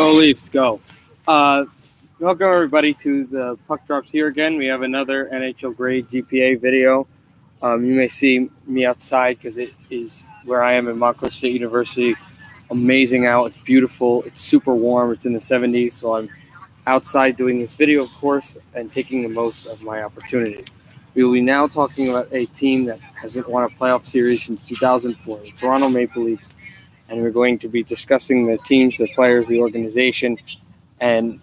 Go Leafs, go. Welcome everybody to the Puck Drops here again. We have another NHL grade GPA video. You may see me outside because it is where I am in Montclair State University. Amazing out. It's beautiful. It's super warm. It's in the 70s, so I'm outside doing this video, of course, and taking the most of my opportunity. We will be now talking about a team that hasn't won a playoff series since 2004, the Toronto Maple Leafs, and we're going to be discussing the teams, the players, the organization, and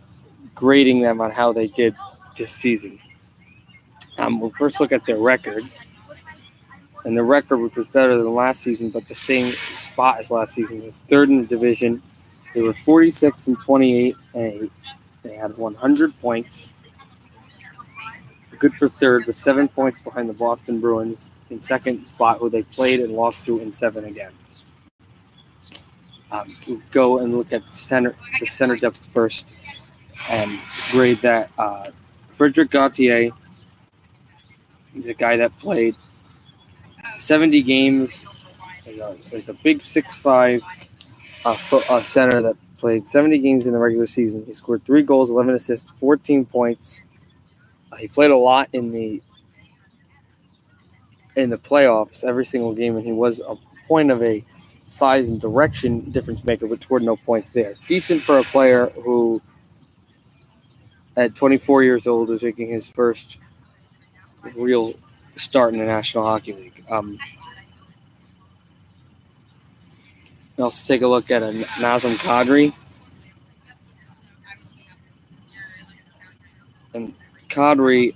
grading them on how they did this season. We'll first look at their record. And the record, which was better than last season, but the same spot as last season, was third in the division. They were 46-28, and they had 100 points. Good for third, with 7 points behind the Boston Bruins in second spot, who they played and lost to in 7 again. We'll go and look at the center depth first and grade that. Frederic Gauthier is a guy that played 70 games. There's a big 6'5" center that played 70 games in the regular season. He scored 3 goals, 11 assists, 14 points. He played a lot in the playoffs, every single game, and he was a point of a size and direction difference maker, but scored no points there. Decent for a player who, at 24 years old, is making his first real start in the National Hockey League. Also take a look at Nazem Kadri. And Kadri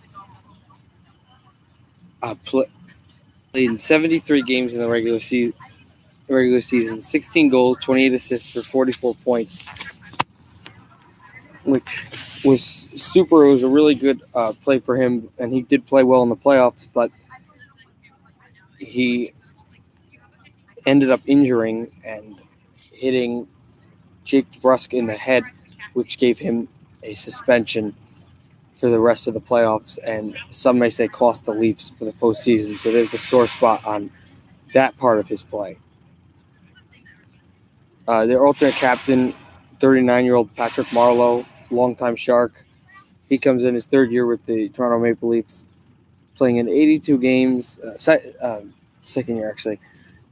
played in 73 games in the regular season, 16 goals, 28 assists for 44 points, which was super. It was a really good play for him, and he did play well in the playoffs, but he ended up injuring and hitting Jake DeBrusk in the head, which gave him a suspension for the rest of the playoffs, and some may say cost the Leafs for the postseason. So there's the sore spot on that part of his play. Their alternate captain, 39-year-old Patrick Marleau, longtime Shark. He comes in his third year with the Toronto Maple Leafs, playing in 82 games. Second year, actually.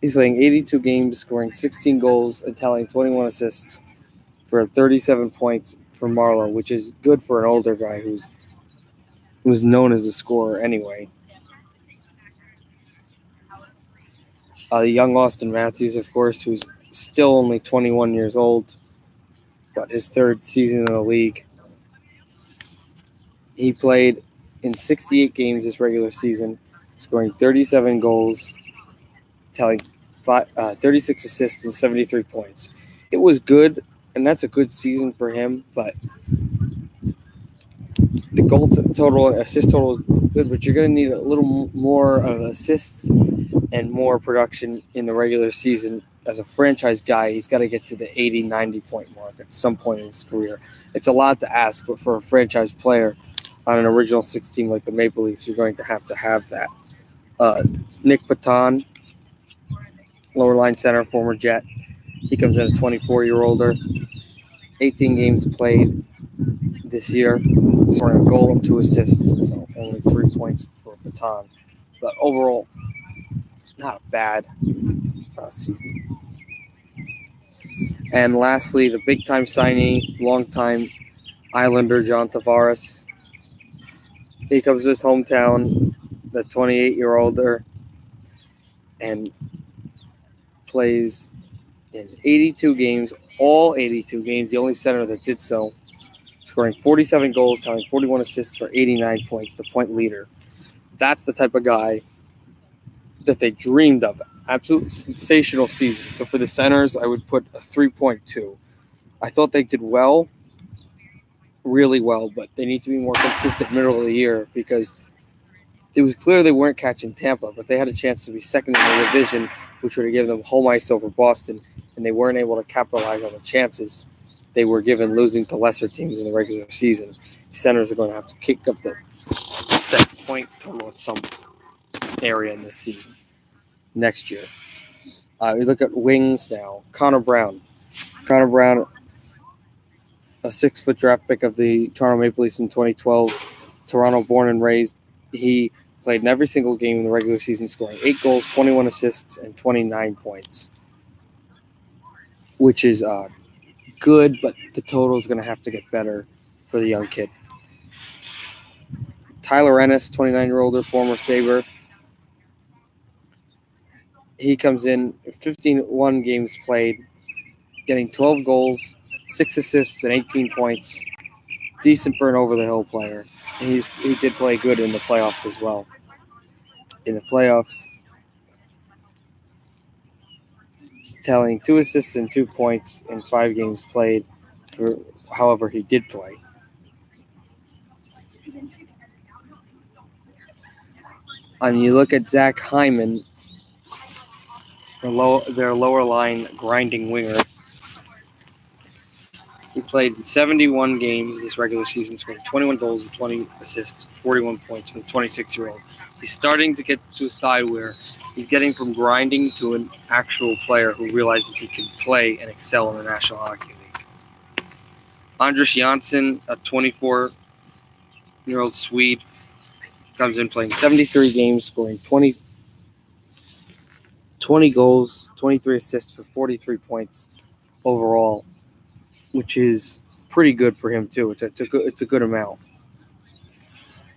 He's playing 82 games, scoring 16 goals and tallying 21 assists for 37 points for Marleau, which is good for an older guy who's known as a scorer anyway. Young Austin Matthews, of course, who's still only 21 years old, but his third season in the league. He played in 68 games this regular season, scoring 37 goals, tallying 36 assists and 73 points. It was good, and that's a good season for him, but the goal total and assist total is good, but you're going to need a little more of assists and more production in the regular season. As a franchise guy, he's got to get to the 80, 90-point mark at some point in his career. It's a lot to ask, but for a franchise player on an original 6 team like the Maple Leafs, you're going to have that. Nick Paton, lower line center, former Jet. He comes in a 24-year-older, 18 games played this year, scoring a goal and 2 assists, so only 3 points for Paton. But overall, not a bad season. And lastly, the big-time signee, long-time Islander John Tavares. He comes to his hometown, the 28-year-older, and plays in 82 games, all 82 games, the only center that did so, scoring 47 goals, tallying 41 assists for 89 points, the point leader. That's the type of guy that they dreamed of. Absolute sensational season. So for the centers, I would put a 3.2. I thought they did well, really well, but they need to be more consistent middle of the year because it was clear they weren't catching Tampa, but they had a chance to be second in the division, which would have given them home ice over Boston, and they weren't able to capitalize on the chances they were given losing to lesser teams in the regular season. Centers are going to have to kick up that point total at some area in this season. Next year. We look at wings now. Connor Brown a 6-foot draft pick of the Toronto Maple Leafs in 2012. Toronto born and raised. He played in every single game in the regular season, scoring 8 goals, 21 assists, and 29 points, which is good, but the total is going to have to get better for the young kid. Tyler Ennis, 29-year-old former Sabre. He comes in 51 games played, getting 12 goals, 6 assists, and 18 points. Decent for an over-the-hill player. He did play good in the playoffs as well. In the playoffs, tallying 2 assists and 2 points in 5 games played, for however he did play. You look at Zach Hyman, their lower line grinding winger. He played in 71 games this regular season, scoring 21 goals and 20 assists, 41 points for the 26-year-old. He's starting to get to a side where he's getting from grinding to an actual player who realizes he can play and excel in the National Hockey League. Andras Janssen, a 24-year-old Swede, comes in playing 73 games, scoring 20 goals, 23 assists for 43 points overall, which is pretty good for him too. It's a good amount.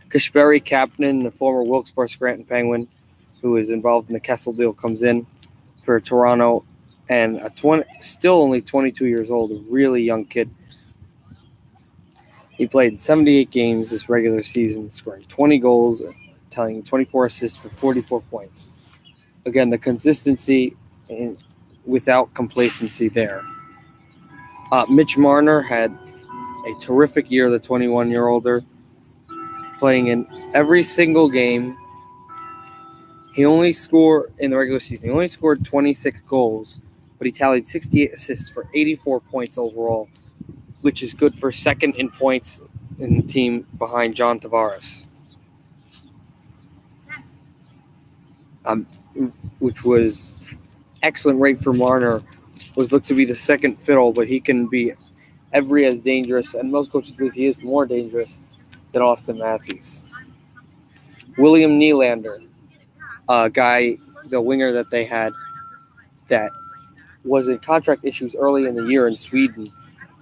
Kasperi Kapanen, the former Wilkes-Barre Scranton Penguin, who is involved in the Kessel deal, comes in for Toronto, and still only 22 years old, a really young kid. He played 78 games this regular season, scoring 20 goals, tallying 24 assists for 44 points. Again, the consistency without complacency there. Mitch Marner had a terrific year, the 21-year-older, playing in every single game. He only scored in the regular season. He only scored 26 goals, but he tallied 68 assists for 84 points overall, which is good for second in points in the team behind John Tavares. Which was excellent rate for Marner. Was looked to be the second fiddle, but he can be every as dangerous, and most coaches believe he is more dangerous than Austin Matthews. William Nylander, the winger that they had that was in contract issues early in the year in Sweden,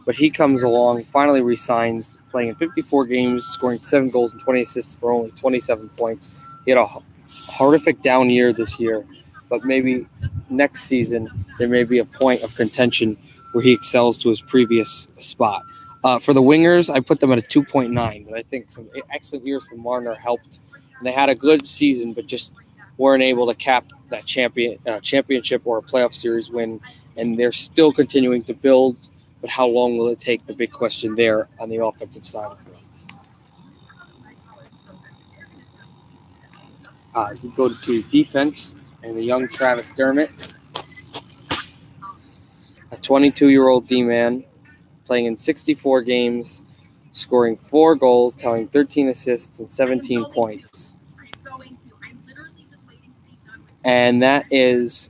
but he comes along, finally resigns, playing in 54 games, scoring 7 goals and 20 assists for only 27 points. He had a horrific down year this year, but maybe next season there may be a point of contention where he excels to his previous spot. For the wingers, I put them at a 2.9, but I think some excellent years from Marner helped. And they had a good season, but just weren't able to cap that championship or a playoff series win, and they're still continuing to build, but how long will it take? The big question there on the offensive side of things. You go to defense, and the young Travis Dermott, a 22-year-old D-man, playing in 64 games, scoring 4 goals, tallying 13 assists and 17 points. And that is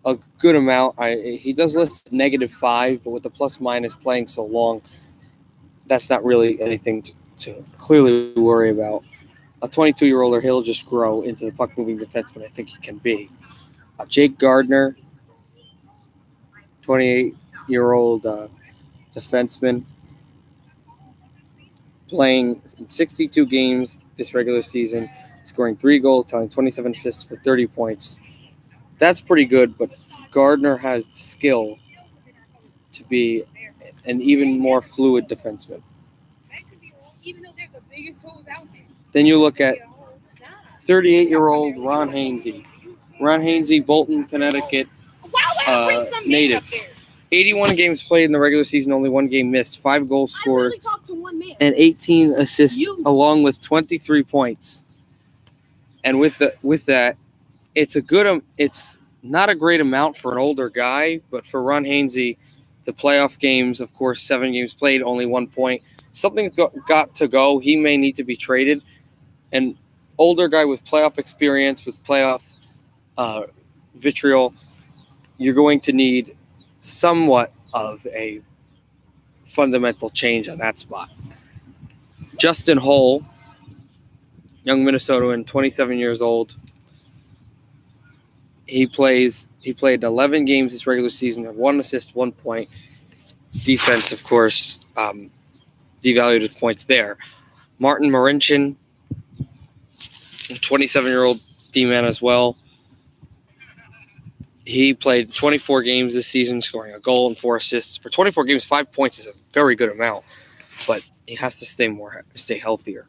a good amount. He does list -5, but with the plus-minus playing so long, that's not really anything to clearly worry about. A 22-year-old, he'll just grow into the puck-moving defenseman I think he can be. Jake Gardner, 28-year-old defenseman, playing in 62 games this regular season, scoring 3 goals, tallying 27 assists for 30 points. That's pretty good, but Gardner has the skill to be an even more fluid defenseman. Then you look at 38-year-old Ron Hainsey. Ron Hainsey, Bolton, Connecticut, native. 81 games played in the regular season, only 1 game missed, 5 goals scored, and 18 assists, along with 23 points. And with that, it's not a great amount for an older guy, but for Ron Hainsey, the playoff games, of course, 7 games played, only 1 point. Something's got to go. He may need to be traded. An older guy with playoff experience, with playoff vitriol, you're going to need somewhat of a fundamental change on that spot. Justin Hull, young Minnesotan, 27 years old. He played 11 games this regular season, had 1 assist, 1 point. Defense, of course, devalued his points there. Martin Marincin, 27-year-old D-man as well. He played 24 games this season, scoring a goal and 4 assists. For 24 games, 5 points is a very good amount, but he has to stay healthier.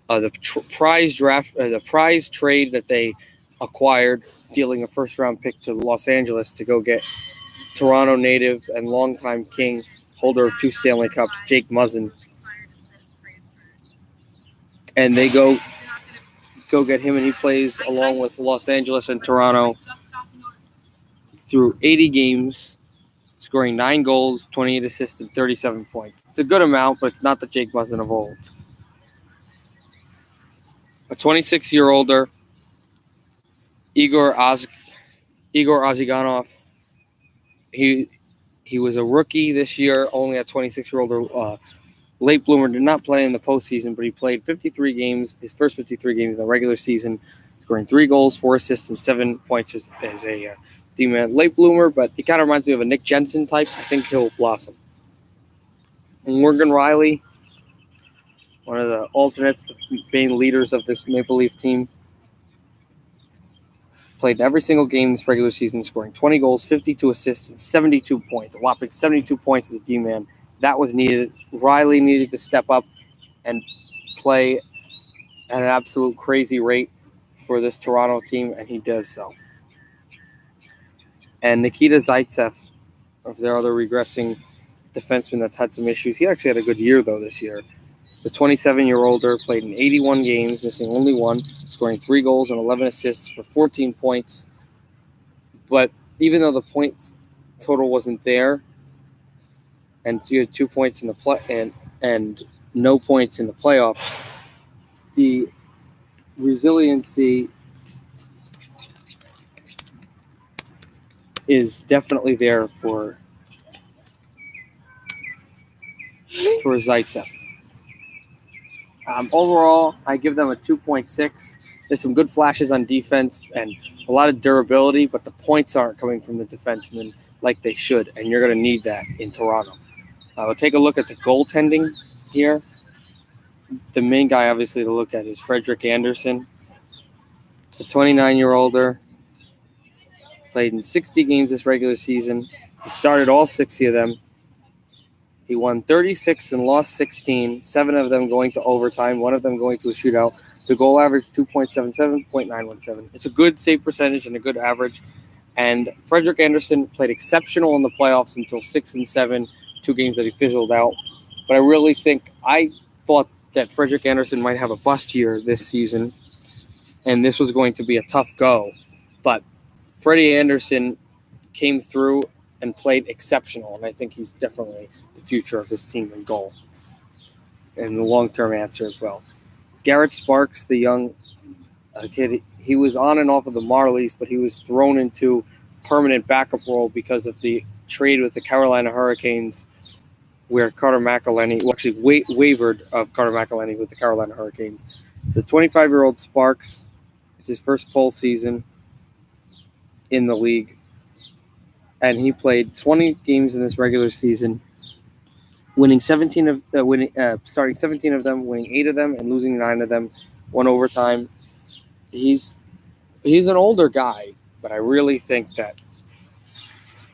The prize trade that they acquired, dealing a first-round pick to Los Angeles to go get Toronto native and longtime King, holder of 2 Stanley Cups, Jake Muzzin. And they go get him, and he plays along with Los Angeles and Toronto through 80 games, scoring 9 goals, 28 assists, and 37 points. It's a good amount, but it's not the Jake Muzzin of old. A 26-year-older, Igor Ozhiganov. He was a rookie this year, only a 26-year-older late bloomer. Did not play in the postseason, but he played 53 games, his first 53 games in the regular season, scoring 3 goals, 4 assists, and 7 points as a D-man. Late bloomer, but he kind of reminds me of a Nick Jensen type. I think he'll blossom. And Morgan Riley, one of the alternates, the main leaders of this Maple Leaf team, played every single game this regular season, scoring 20 goals, 52 assists, and 72 points. A whopping 72 points as a D-man. That was needed. Riley needed to step up and play at an absolute crazy rate for this Toronto team, and he does so. And Nikita Zaitsev, of their other regressing defenseman that's had some issues. He actually had a good year, though, this year. The 27-year-older played in 81 games, missing only 1, scoring 3 goals and 11 assists for 14 points. But even though the points total wasn't there, and you had 2 points in the play and no points in the playoffs, the resiliency is definitely there for Zaitsev. Overall, I give them a 2.6. There's some good flashes on defense and a lot of durability, but the points aren't coming from the defensemen like they should, and you're going to need that in Toronto. We'll take a look at the goaltending here. The main guy, obviously, to look at is Frederik Andersen. The 29-year-older played in 60 games this regular season. He started all 60 of them. He won 36 and lost 16, 7 of them going to overtime, 1 of them going to a shootout. The goal average, 2.77, 0.917. It's a good save percentage and a good average. And Frederik Andersen played exceptional in the playoffs until 6 and 7, 2 games that he fizzled out. But I thought that Frederik Andersen might have a bust year this season, and this was going to be a tough go. But Freddie Andersen came through and played exceptional, and I think he's definitely the future of this team in goal and the long-term answer as well. Garrett Sparks, the young kid, he was on and off of the Marlies, but he was thrown into permanent backup role because of the trade with the Carolina Hurricanes, where Carter McElhinney wavered of Carter McElhinney with the Carolina Hurricanes. So 25-year-old Sparks, it's his first full season in the league, and he played 20 games in this regular season, starting 17 of them, winning 8 of them, and losing 9 of them, 1 overtime. He's an older guy, but I really think that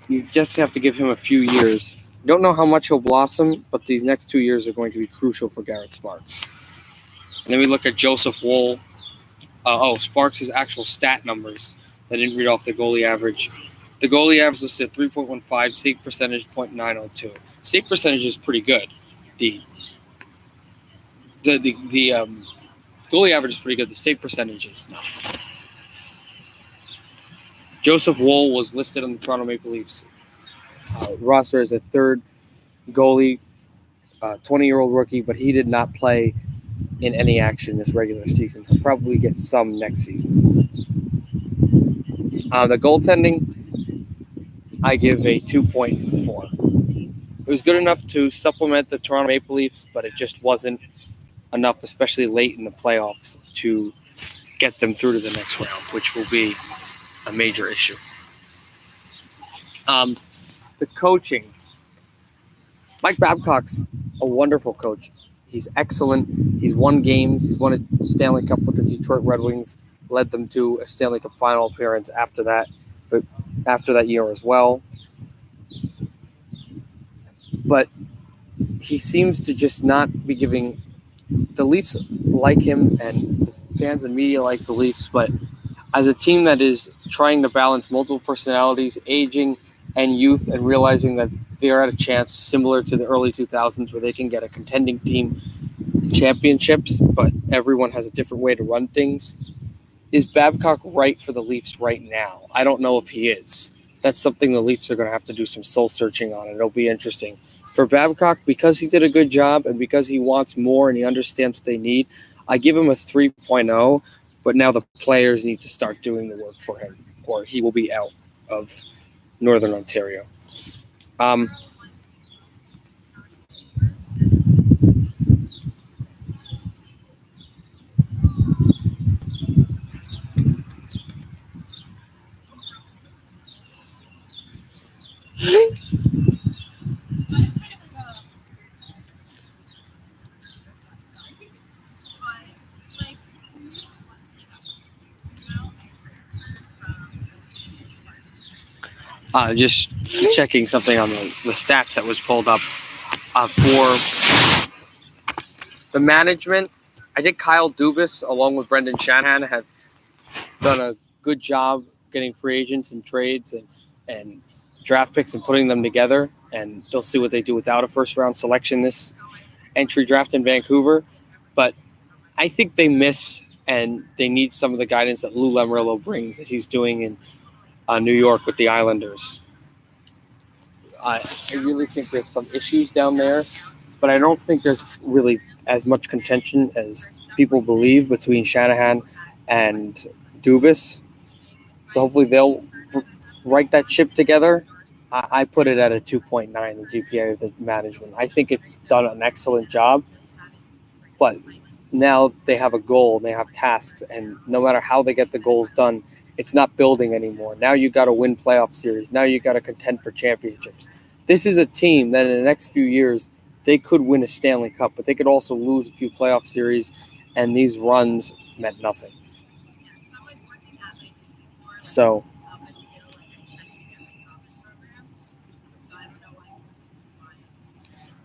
you just have to give him a few years. Don't know how much he'll blossom, but these next 2 years are going to be crucial for Garrett Sparks. And then we look at Joseph Woll. Sparks' actual stat numbers. I didn't read off the goalie average. The goalie average was at 3.15, save percentage 0.902. Save percentage is pretty good. The goalie average is pretty good. The save percentage is not. Joseph Woll was listed on the Toronto Maple Leafs roster as a third goalie, 20-year-old rookie, but he did not play in any action this regular season. He'll probably get some next season. The goaltending, I give a 2.4. was good enough to supplement the Toronto Maple Leafs, but it just wasn't enough, especially late in the playoffs, to get them through to the next round, which will be a major issue. The coaching. Mike Babcock's a wonderful coach. He's excellent. He's won games. He's won a Stanley Cup with the Detroit Red Wings, led them to a Stanley Cup final appearance after that year as well. But he seems to just not be giving the Leafs like him, and the fans and media like the Leafs, but as a team that is trying to balance multiple personalities, aging and youth, and realizing that they are at a chance similar to the early 2000s where they can get a contending team championships, but everyone has a different way to run things. Is Babcock right for the Leafs right now? I don't know if he is. That's something the Leafs are going to have to do some soul searching on, and it'll be interesting. For Babcock, because he did a good job and because he wants more and he understands what they need, I give him a 3.0, but now the players need to start doing the work for him, or he will be out of Northern Ontario. Just checking something on the stats that was pulled up for the management. I think Kyle Dubas, along with Brendan Shanahan, have done a good job getting free agents and trades and draft picks and putting them together. And they'll see what they do without a first-round selection this entry draft in Vancouver. But I think they miss, and they need some of the guidance that Lou Lamoriello brings that he's doing in New York with the Islanders. I really think there's some issues down there, but I don't think there's really as much contention as people believe between Shanahan and Dubas. So hopefully they'll write that ship together. I put it at a 2.9, the GPA of the management. I think it's done an excellent job, but now they have a goal and they have tasks, and no matter how they get the goals done, it's not building anymore. Now you got to win playoff series. Now you got to contend for championships. This is a team that in the next few years, they could win a Stanley Cup, but they could also lose a few playoff series, and these runs meant nothing. So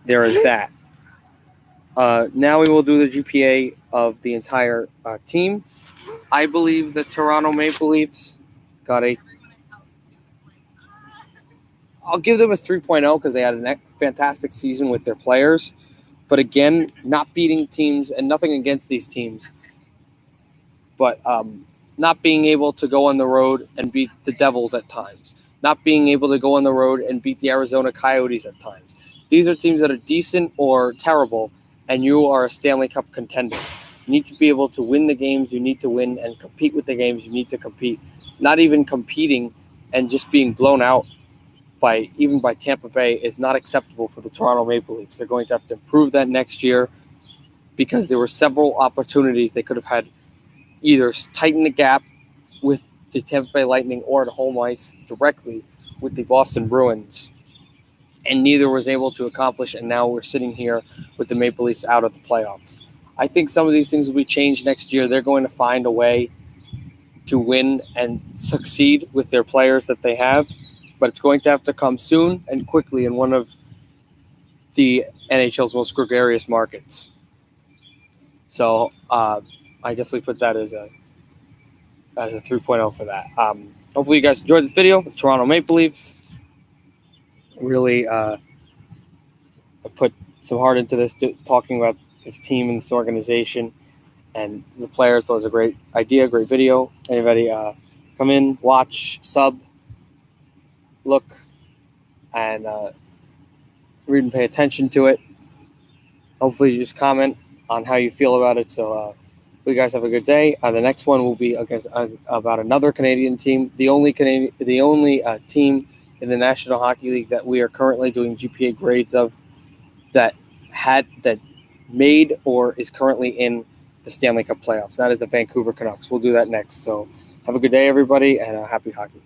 there is that. Now we will do the GPA of the entire team. I believe the Toronto Maple Leafs got I'll give them a 3.0 because they had a fantastic season with their players. But again, not beating teams, and nothing against these teams, but not being able to go on the road and beat the Devils at times. Not being able to go on the road and beat the Arizona Coyotes at times. These are teams that are decent or terrible, and you are a Stanley Cup contender. You need to be able to win the games you need to win and compete with the games you need to compete. Not even competing and just being blown out by Tampa Bay is not acceptable for the Toronto Maple Leafs. They're going to have to improve that next year because there were several opportunities they could have had, either tighten the gap with the Tampa Bay Lightning or at home ice directly with the Boston Bruins, and neither was able to accomplish, and now we're sitting here with the Maple Leafs out of the playoffs. I think some of these things will be changed next year. They're going to find a way to win and succeed with their players that they have, but it's going to have to come soon and quickly in one of the NHL's most gregarious markets. So I definitely put that as a 3.0 for that. Hopefully you guys enjoyed this video with Toronto Maple Leafs. Really I put some heart into this, talking about this team and this organization and the players. That was a great idea, great video. Anybody come in, watch, sub, look, and read and pay attention to it. Hopefully you just comment on how you feel about it. So hopefully you guys have a good day. The next one will be about another Canadian team, the only team in the National Hockey League that we are currently doing GPA grades of that made or is currently in the Stanley Cup playoffs. That is the Vancouver Canucks. We'll do that next. So have a good day, everybody, and happy hockey.